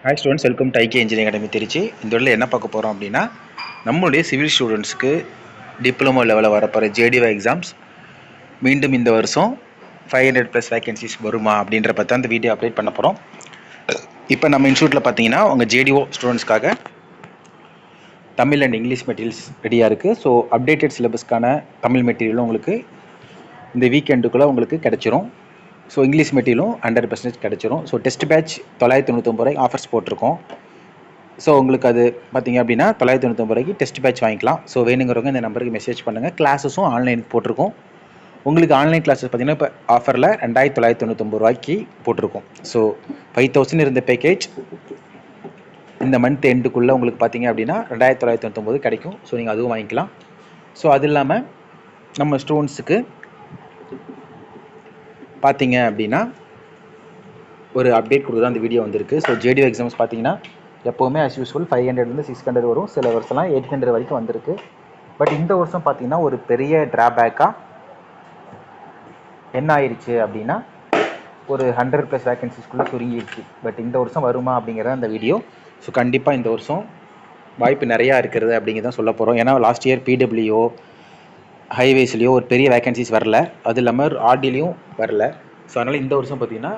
Hi students, welcome to IK engineering academy Trichy. இந்த வழியில் என்ன பார்க்க போகிறோம் அப்படின்னா, நம்மளுடைய சிவில் ஸ்டூடெண்ட்ஸ்க்கு டிப்ளமோ லெவலில் வரப்போகிற ஜேடிஓ எக்ஸாம்ஸ் மீண்டும் இந்த வருஷம் 500+ வேகன்சிஸ் வருமா அப்படின்ற பற்றி அந்த வீடியோ அப்டேட் பண்ண போகிறோம். இப்போ நம்ம இன்ஸ்டியூட்டில் பார்த்தீங்கன்னா உங்கள் ஜேடிஓ ஸ்டூடெண்ட்ஸ்க்காக தமிழ் அண்ட் இங்கிலீஷ் மெட்டீரியல்ஸ் ரெடியாக இருக்குது. ஸோ அப்டேட்டட் சிலபஸ்க்கான தமிழ் மெட்டீரியலும் உங்களுக்கு இந்த வீக்கெண்டுக்குள்ளே உங்களுக்கு கிடச்சிரும். ஸோ இங்கிலீஷ் மெட்டீரியலும் 100% கிடச்சிரும். ஸோ டெஸ்ட் பேட்ச் 999 ரூபாய் ஆஃபர்ஸ் போட்டிருக்கோம். ஸோ உங்களுக்கு அது பார்த்தீங்க அப்படின்னா 999 ரூபாய்க்கு டெஸ்ட் பேட்ச் வாங்கிக்கலாம். ஸோ வேணுங்கிறவங்க இந்த நம்பருக்கு மெசேஜ் பண்ணுங்கள். கிளாஸஸும் ஆன்லைனுக்கு போட்டிருக்கோம். உங்களுக்கு ஆன்லைன் கிளாஸஸ் பார்த்தீங்கன்னா இப்போ ஆஃபரில் 2999 ரூபாய்க்கு போட்டிருக்கோம். ஸோ 5000 இருந்த பேக்கேஜ் இந்த மந்த் எண்டுக்குள்ளே உங்களுக்கு பார்த்தீங்க அப்படின்னா 2999 கிடைக்கும். ஸோ நீங்கள் அதுவும் வாங்கிக்கலாம். ஸோ அது இல்லாமல் நம்ம ஸ்டூடெண்ட்ஸுக்கு பார்த்தீங்க அப்படின்னா ஒரு அப்டேட் கொடுத்து தான் அந்த வீடியோ வந்திருக்கு. ஸோ ஜேடிஓ எக்ஸாம்ஸ் பார்த்தீங்கன்னா எப்போவுமே ஆஸ் யூஸ்வல் 500 600 வரும். சில வருஷம்லாம் 800 வரைக்கும் வந்திருக்கு. பட் இந்த வருஷம் பார்த்தீங்கன்னா ஒரு பெரிய ட்ராபேக்காக என்ன ஆயிடுச்சு அப்படின்னா ஒரு 100+ வேகன்சிஸ்குள்ளே சுருங்கிடுச்சு. பட் இந்த வருஷம் வருமா அப்படிங்கிறத அந்த வீடியோ. ஸோ கண்டிப்பாக இந்த வருஷம் வாய்ப்பு நிறையா இருக்கிறது அப்படிங்கிறத சொல்ல போகிறோம். ஏன்னா லாஸ்ட் இயர் பிடபிள்யூஓ ஹைவேஸ்லேயோ ஒரு பெரிய வேகன்சிஸ் வரல, அது இல்லாமல் ஆர்டிலையும் வரல. ஸோ அதனால் இந்த வருஷம் பார்த்தீங்கன்னா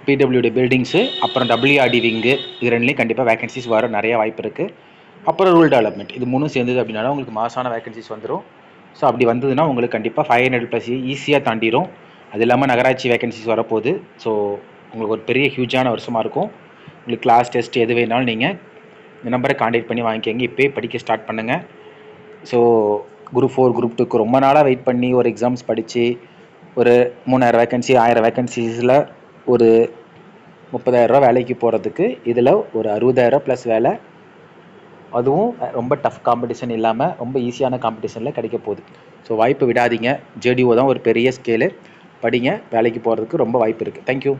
பிடபிள்யூடைய பில்டிங்ஸு அப்புறம் டபிள்யூஆர்டி விங்கு இது ரெண்டுலேயும் கண்டிப்பாக வேகன்சிஸ் வர நிறைய வாய்ப்பு இருக்குது. அப்புறம் ரூல் டெவலப்மெண்ட் இது மூணும் சேர்ந்தது அப்படின்னாலும் உங்களுக்கு மாசான வேகன்சிஸ் வந்துடும். ஸோ அப்படி வந்ததுன்னா உங்களுக்கு கண்டிப்பாக 500+ ஈஸியாக தாண்டிடும். அது இல்லாமல் நகராட்சி வேகன்சிஸ் வரப்போகுது. ஸோ உங்களுக்கு ஒரு பெரிய ஹியூஜான வருஷமாக இருக்கும். உங்களுக்கு கிளாஸ் டெஸ்ட் எது வேணாலும் நீங்கள் இந்த நம்பரை கான்டாக்ட் பண்ணி வாங்கிக்கோங்க. இப்போயே படிக்க ஸ்டார்ட் பண்ணுங்கள். ஸோ குரூப் 4 குரூப் 2க்கு ரொம்ப நாளாக வெயிட் பண்ணி ஒரு எக்ஸாம்ஸ் படித்து ஒரு 3000 வேகன்சி 1000 வேகன்சிஸில் ஒரு 30,000 ரூபா வேலைக்கு போகிறதுக்கு இதில் ஒரு 60,000+ வேலை, அதுவும் ரொம்ப டஃப் காம்படிஷன் இல்லாமல் ரொம்ப ஈஸியான காம்படிஷனில் கிடைக்க போகுது. ஸோ வாய்ப்பு விடாதீங்க. ஜேடிஓ தான் ஒரு பெரிய ஸ்கேலு. படிங்க, வேலைக்கு போகிறதுக்கு ரொம்ப வாய்ப்பு இருக்குது. தேங்க்யூ.